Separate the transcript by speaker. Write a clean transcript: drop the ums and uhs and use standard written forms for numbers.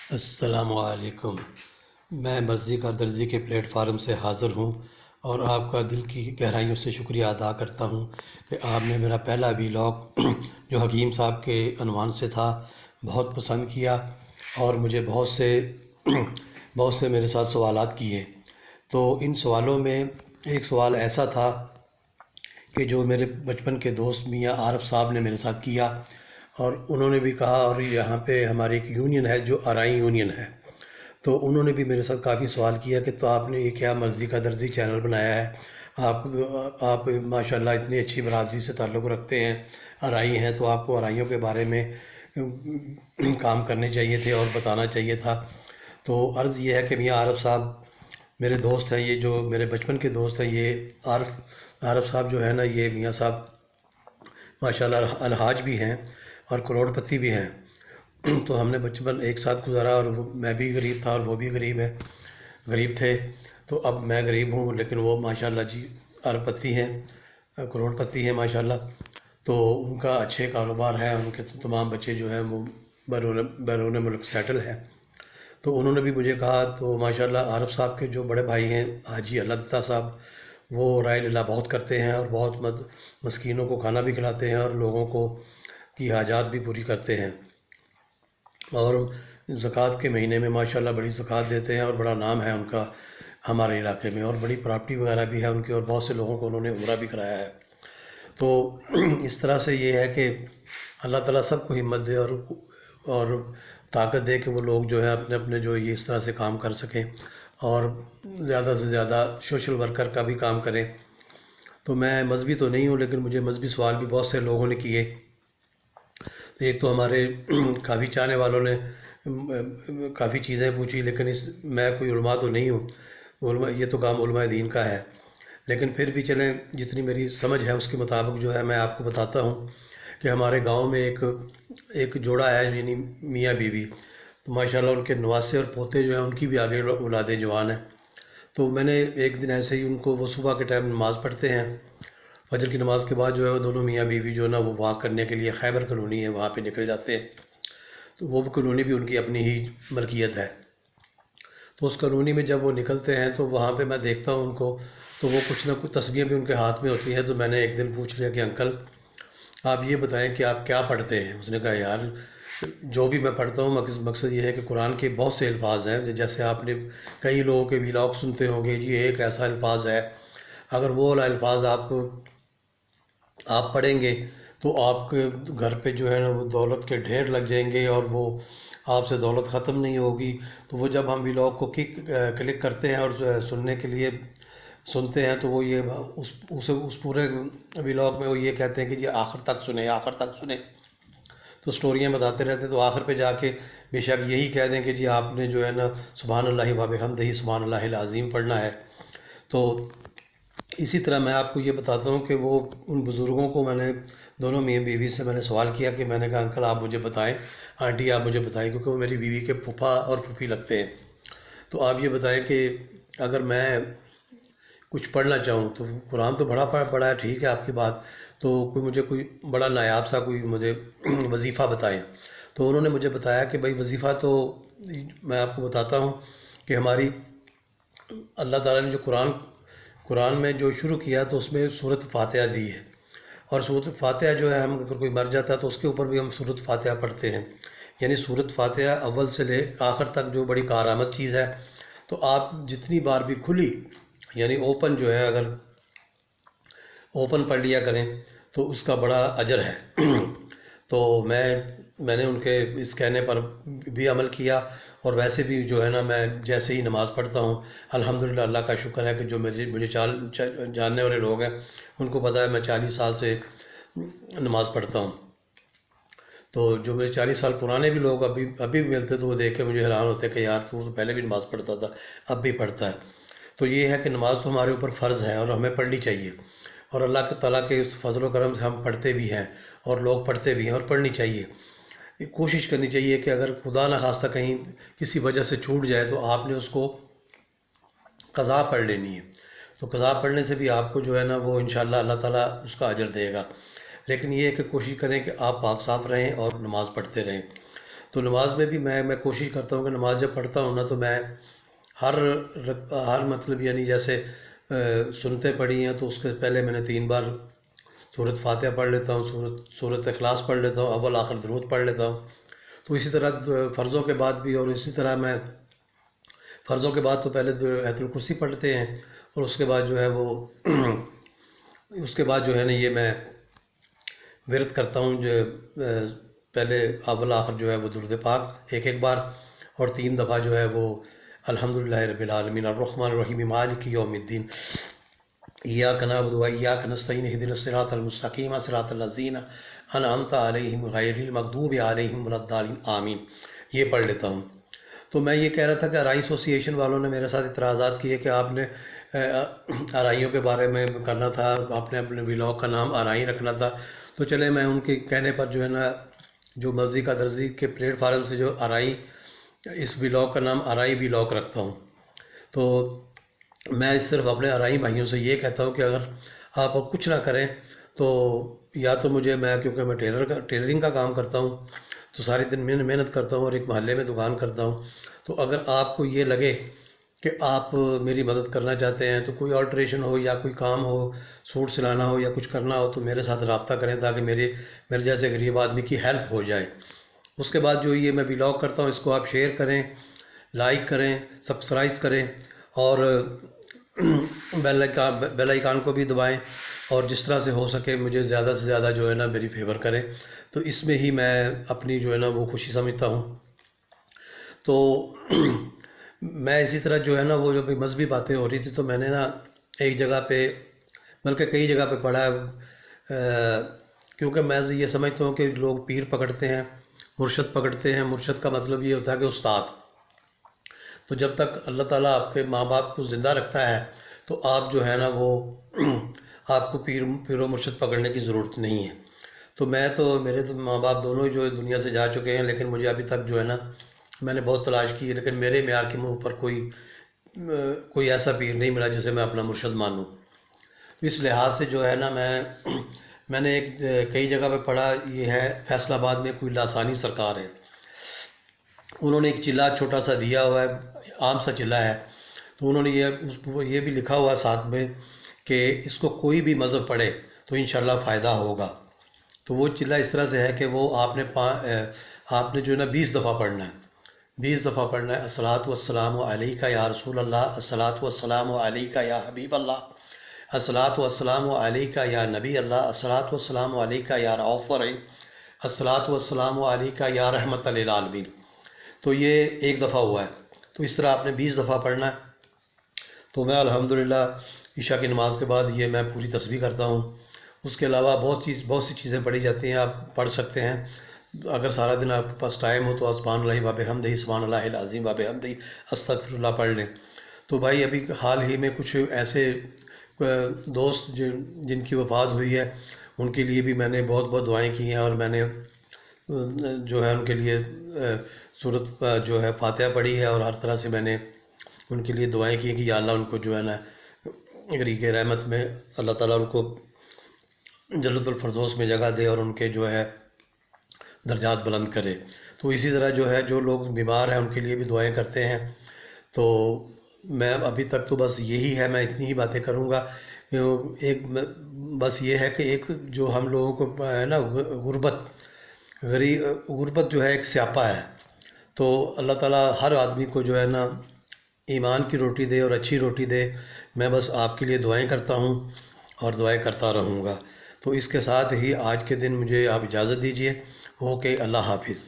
Speaker 1: السلام علیکم۔ میں مرضی کا درزی کے پلیٹ فارم سے حاضر ہوں اور آپ کا دل کی گہرائیوں سے شکریہ ادا کرتا ہوں کہ آپ نے میرا پہلا ویلاگ جو حکیم صاحب کے عنوان سے تھا بہت پسند کیا، اور مجھے بہت سے میرے ساتھ سوالات کیے۔ تو ان سوالوں میں ایک سوال ایسا تھا کہ جو میرے بچپن کے دوست میاں عارف صاحب نے میرے ساتھ کیا، اور انہوں نے بھی کہا، اور یہاں پہ ہماری ایک یونین ہے جو آرائی یونین ہے، تو انہوں نے بھی میرے ساتھ کافی سوال کیا کہ تو آپ نے یہ کیا مرضی کا درزی چینل بنایا ہے، آپ ماشاءاللہ اتنی اچھی برادری سے تعلق رکھتے ہیں، آرائی ہیں، تو آپ کو آرائیوں کے بارے میں کام کرنے چاہیے تھے اور بتانا چاہیے تھا۔ تو عرض یہ ہے کہ میاں عارف صاحب میرے دوست ہیں، یہ جو میرے بچپن کے دوست ہیں، یہ عارف صاحب جو ہے نا، یہ میاں صاحب ماشاءاللہ الحاج بھی ہیں اور کروڑ پتی بھی ہیں۔ تو ہم نے بچپن ایک ساتھ گزارا، اور میں بھی غریب تھا اور وہ بھی غریب تھے۔ تو اب میں غریب ہوں لیکن وہ ماشاءاللہ جی ارب پتی ہیں، کروڑ پتی ہیں ماشاءاللہ۔ تو ان کا اچھے کاروبار ہے، ان کے تمام بچے جو ہیں وہ بیرون ملک سیٹل ہیں۔ تو انہوں نے بھی مجھے کہا، تو ماشاءاللہ عارف صاحب کے جو بڑے بھائی ہیں حاجی اللہ دتہ صاحب، وہ رائے اللہ بہت کرتے ہیں اور بہت مسکینوں کو کھانا بھی کھلاتے ہیں اور لوگوں کی حاجات بھی پوری کرتے ہیں، اور زکوٰۃ کے مہینے میں ماشاءاللہ بڑی زکوٰۃ دیتے ہیں، اور بڑا نام ہے ان کا ہمارے علاقے میں، اور بڑی پراپرٹی وغیرہ بھی ہے ان کی، اور بہت سے لوگوں کو انہوں نے عمرہ بھی کرایا ہے۔ تو اس طرح سے یہ ہے کہ اللہ تعالیٰ سب کو ہمت دے اور طاقت دے کہ وہ لوگ جو ہیں اپنے جو یہ اس طرح سے کام کر سکیں، اور زیادہ سے زیادہ سوشل ورکر کا بھی کام کریں۔ تو میں مذہبی تو نہیں ہوں، لیکن مجھے مذہبی سوال بھی بہت سے لوگوں نے کیے۔ ایک تو ہمارے کافی چاہنے والوں نے کافی چیزیں پوچھی، لیکن میں کوئی علماء تو نہیں ہوں، یہ تو کام علماء دین کا ہے، لیکن پھر بھی چلیں جتنی میری سمجھ ہے اس کے مطابق جو ہے میں آپ کو بتاتا ہوں کہ ہمارے گاؤں میں ایک جوڑا ہے، یعنی میاں بیوی، تو ماشاءاللہ ان کے نواسے اور پوتے جو ہیں ان کی بھی آگے اولادیں جوان ہیں۔ تو میں نے ایک دن ایسے ہی ان کو، وہ صبح کے ٹائم نماز پڑھتے ہیں، فجر کی نماز کے بعد جو ہے وہ دونوں میاں بیوی جو ہے نا وہ واک کرنے کے لیے خیبر کالونی ہے وہاں پہ نکل جاتے ہیں۔ تو وہ کالونی بھی ان کی اپنی ہی ملکیت ہے۔ تو اس کالونی میں جب وہ نکلتے ہیں تو وہاں پہ میں دیکھتا ہوں ان کو، تو وہ کچھ نہ کچھ تسبیحیں بھی ان کے ہاتھ میں ہوتی ہیں۔ تو میں نے ایک دن پوچھ لیا کہ انکل آپ یہ بتائیں کہ آپ کیا پڑھتے ہیں؟ اس نے کہا یار جو بھی میں پڑھتا ہوں مقصد یہ ہے کہ قرآن کے بہت سے الفاظ ہیں، جیسے آپ نے کئی لوگوں کے ویلاگ سنتے ہوں گے، جی ایک ایسا الفاظ ہے، اگر وہ والا الفاظ آپ پڑھیں گے تو آپ کے گھر پہ جو ہے نا وہ دولت کے ڈھیر لگ جائیں گے، اور وہ آپ سے دولت ختم نہیں ہوگی۔ تو وہ جب ہم ویلاگ کو کلک کرتے ہیں اور سننے کے لیے سنتے ہیں، تو وہ یہ اس پورے ویلاگ میں وہ یہ کہتے ہیں کہ جی آخر تک سنیں، آخر تک سنیں۔ تو سٹوریاں بتاتے رہتے ہیں، تو آخر پہ جا کے بے شک یہی کہہ دیں کہ جی آپ نے جو ہے نا سبحان اللہ و بحمدہ سبحان اللہ العظیم پڑھنا ہے۔ تو اسی طرح میں آپ کو یہ بتاتا ہوں کہ وہ ان بزرگوں کو میں نے دونوں میاں بیوی سے میں نے سوال کیا کہ میں نے کہا انکل آپ مجھے بتائیں، آنٹی آپ مجھے بتائیں، کیونکہ وہ میری بیوی کے پھپھا اور پھوپھی لگتے ہیں۔ تو آپ یہ بتائیں کہ اگر میں کچھ پڑھنا چاہوں تو قرآن تو بڑا پڑھا ہے، ٹھیک ہے آپ کی بات، تو مجھے کوئی بڑا نایاب سا کوئی مجھے وظیفہ بتائیں۔ تو انہوں نے مجھے بتایا کہ بھائی وظیفہ تو میں آپ کو بتاتا ہوں کہ ہماری اللہ تعالیٰ نے جو قرآن میں جو شروع کیا تو اس میں سورۃ فاتحہ دی ہے، اور سورۃ فاتحہ جو ہے ہم اگر کوئی مر جاتا ہے تو اس کے اوپر بھی ہم سورۃ فاتحہ پڑھتے ہیں، یعنی سورۃ فاتحہ اول سے لے آخر تک جو بڑی کارآمد چیز ہے۔ تو آپ جتنی بار بھی کھلی یعنی اوپن جو ہے، اگر اوپن پڑھ لیا کریں تو اس کا بڑا اجر ہے۔ تو میں نے ان کے اس کہنے پر بھی عمل کیا، اور ویسے بھی جو ہے نا میں جیسے ہی نماز پڑھتا ہوں الحمدللہ اللہ کا شکر ہے کہ جو مجھے جاننے والے لوگ ہیں ان کو پتہ ہے میں 40 سال سے نماز پڑھتا ہوں۔ تو جو میرے 40 سال پرانے بھی لوگ ابھی بھی ملتے تو وہ دیکھ کے مجھے حیران ہوتے کہ یار تو پہلے بھی نماز پڑھتا تھا اب بھی پڑھتا ہے۔ تو یہ ہے کہ نماز تو ہمارے اوپر فرض ہے اور ہمیں پڑھنی چاہیے، اور اللہ تعالیٰ کے فضل و کرم سے ہم پڑھتے بھی ہیں اور لوگ پڑھتے بھی ہیں، اور پڑھنی چاہیے۔ کوشش کرنی چاہیے کہ اگر خدا نہ خواستہ کہیں کسی وجہ سے چھوٹ جائے تو آپ نے اس کو قضا پڑھ لینی ہے۔ تو قضا پڑھنے سے بھی آپ کو جو ہے نا وہ انشاءاللہ اللہ تعالیٰ اس کا اجر دے گا، لیکن یہ ہے کہ کوشش کریں کہ آپ پاک صاف رہیں اور نماز پڑھتے رہیں۔ تو نماز میں بھی میں کوشش کرتا ہوں کہ نماز جب پڑھتا ہوں نا تو میں ہر مطلب یعنی جیسے سنتیں پڑھی ہیں تو اس کے پہلے میں نے 3 بار سورۃ فاتحہ پڑھ لیتا ہوں، سورۃ اخلاص پڑھ لیتا ہوں، اول آخر درود پڑھ لیتا ہوں۔ تو اسی طرح فرضوں کے بعد بھی، اور اسی طرح میں فرضوں کے بعد تو پہلے آیت الکرسی پڑھتے ہیں، اور اس کے بعد جو ہے نا یہ میں ورد کرتا ہوں جو پہلے اول آخر جو ہے وہ درود پاک ایک بار، اور 3 دفعہ جو ہے وہ الحمدللہ رب العالمین الرحمن الرحیم مالک یوم الدین ایاک نعبد و ایاک نستعین اہدنا الصراط المستقیم صراط الذین انعمت علیہم غیر المغضوب علیہم ولا الضالین آمین، یہ پڑھ لیتا ہوں۔ تو میں یہ کہہ رہا تھا کہ آرائی ایسوسی ایشن والوں نے میرے ساتھ اعتراضات کیے کہ آپ نے آرائیوں کے بارے میں کرنا تھا، آپ نے اپنے ولاگ کا نام آرائی رکھنا تھا۔ تو چلے میں ان کے کہنے پر جو ہے نا جو مرضی کا درزی کے پلیٹ فارم سے جو آرائی، اس ولاگ کا نام آرائی ولاگ رکھتا ہوں۔ تو میں صرف اپنے آرائی بھائیوں سے یہ کہتا ہوں کہ اگر آپ کچھ نہ کریں تو یا تو کیونکہ میں ٹیلرنگ کا کام کرتا ہوں تو سارے دن محنت کرتا ہوں اور ایک محلے میں دکان کرتا ہوں، تو اگر آپ کو یہ لگے کہ آپ میری مدد کرنا چاہتے ہیں تو کوئی آلٹریشن ہو یا کوئی کام ہو، سوٹ سلانا ہو یا کچھ کرنا ہو، تو میرے ساتھ رابطہ کریں تاکہ میرے جیسے غریب آدمی کی ہیلپ ہو جائے۔ اس کے بعد جو یہ میں ولاگ کرتا ہوں اس کو آپ شیئر کریں، لائک کریں، سبسکرائب کریں، اور بیل آئیکن کو بھی دبائیں، اور جس طرح سے ہو سکے مجھے زیادہ سے زیادہ جو ہے نا میری فیور کریں، تو اس میں ہی میں اپنی جو ہے نا وہ خوشی سمجھتا ہوں۔ تو میں اسی طرح جو ہے نا وہ جب مذہبی باتیں ہو رہی تھی تو میں نے نا ایک جگہ پہ بلکہ کئی جگہ پہ پڑھا ہے، کیونکہ میں یہ سمجھتا ہوں کہ لوگ پیر پکڑتے ہیں، مرشد پکڑتے ہیں، مرشد کا مطلب یہ ہوتا ہے کہ استاد۔ تو جب تک اللہ تعالیٰ آپ کے ماں باپ کو زندہ رکھتا ہے تو آپ جو ہے نا وہ آپ کو پیر و مرشد پکڑنے کی ضرورت نہیں ہے۔ تو میرے تو ماں باپ دونوں جو دنیا سے جا چکے ہیں، لیکن مجھے ابھی تک جو ہے نا میں نے بہت تلاش کی ہے، لیکن میرے معیار کے منہ پر کوئی ایسا پیر نہیں ملا جسے میں اپنا مرشد مانوں۔ تو اس لحاظ سے جو ہے نا میں نے کئی جگہ پہ پڑھا، یہ ہے فیصل آباد میں کوئی لاسانی سرکار ہے، انہوں نے ایک چلہ چھوٹا سا دیا ہوا ہے، عام سا چلہ ہے، تو انہوں نے یہ بھی لکھا ہوا ہے ساتھ میں کہ اس کو کوئی بھی مذہب پڑھے تو انشاءاللہ فائدہ ہوگا۔ تو وہ چلہ اس طرح سے ہے کہ وہ آپ نے جو ہے نا 20 دفعہ پڑھنا ہے، 20 دفعہ پڑھنا ہے، الصلاۃ والسلام علیک یا رسول اللہ، الصلاۃ والسلام علیک یا حبیب اللہ، الصلاۃ والسلام علیک یا نبی اللہ، الصلاۃ والسلام علیک یا رؤوف الرحیم، الصلاۃ والسلام علیک یا رحمت للعالمین۔ تو یہ ایک دفعہ ہوا ہے، تو اس طرح آپ نے 20 دفعہ پڑھنا ہے۔ تو میں الحمدللہ عشاء کی نماز کے بعد یہ میں پوری تسبیح کرتا ہوں۔ اس کے علاوہ بہت سی چیزیں پڑھی جاتی ہیں، آپ پڑھ سکتے ہیں اگر سارا دن آپ کے پاس ٹائم ہو تو سبحان اللہ و بحمدہ، سبحان اللہ العظیم و بحمدہ، استغفر اللہ پڑھ لیں۔ تو بھائی ابھی حال ہی میں کچھ ایسے دوست جن کی وفات ہوئی ہے ان کے لیے بھی میں نے بہت دعائیں کی ہیں، اور میں نے جو ہے ان کے لیے سورۃ جو ہے فاتحہ پڑھی ہے، اور ہر طرح سے میں نے ان کے لیے دعائیں کی ہیں کہ یا اللہ ان کو جو ہے نا غریق رحمت میں اللہ تعالیٰ ان کو جنت الفردوس میں جگہ دے اور ان کے جو ہے درجات بلند کرے۔ تو اسی طرح جو ہے جو لوگ بیمار ہیں ان کے لیے بھی دعائیں کرتے ہیں۔ تو میں ابھی تک تو بس یہی ہے، میں اتنی ہی باتیں کروں گا۔ بس یہ ہے کہ ایک جو ہم لوگوں کو ہے نا غربت جو ہے ایک سیاپا ہے، تو اللہ تعالیٰ ہر آدمی کو جو ہے نا ایمان کی روٹی دے اور اچھی روٹی دے۔ میں بس آپ کے لیے دعائیں کرتا ہوں اور دعائیں کرتا رہوں گا۔ تو اس کے ساتھ ہی آج کے دن مجھے آپ اجازت دیجیے۔ اوکے، اللہ حافظ۔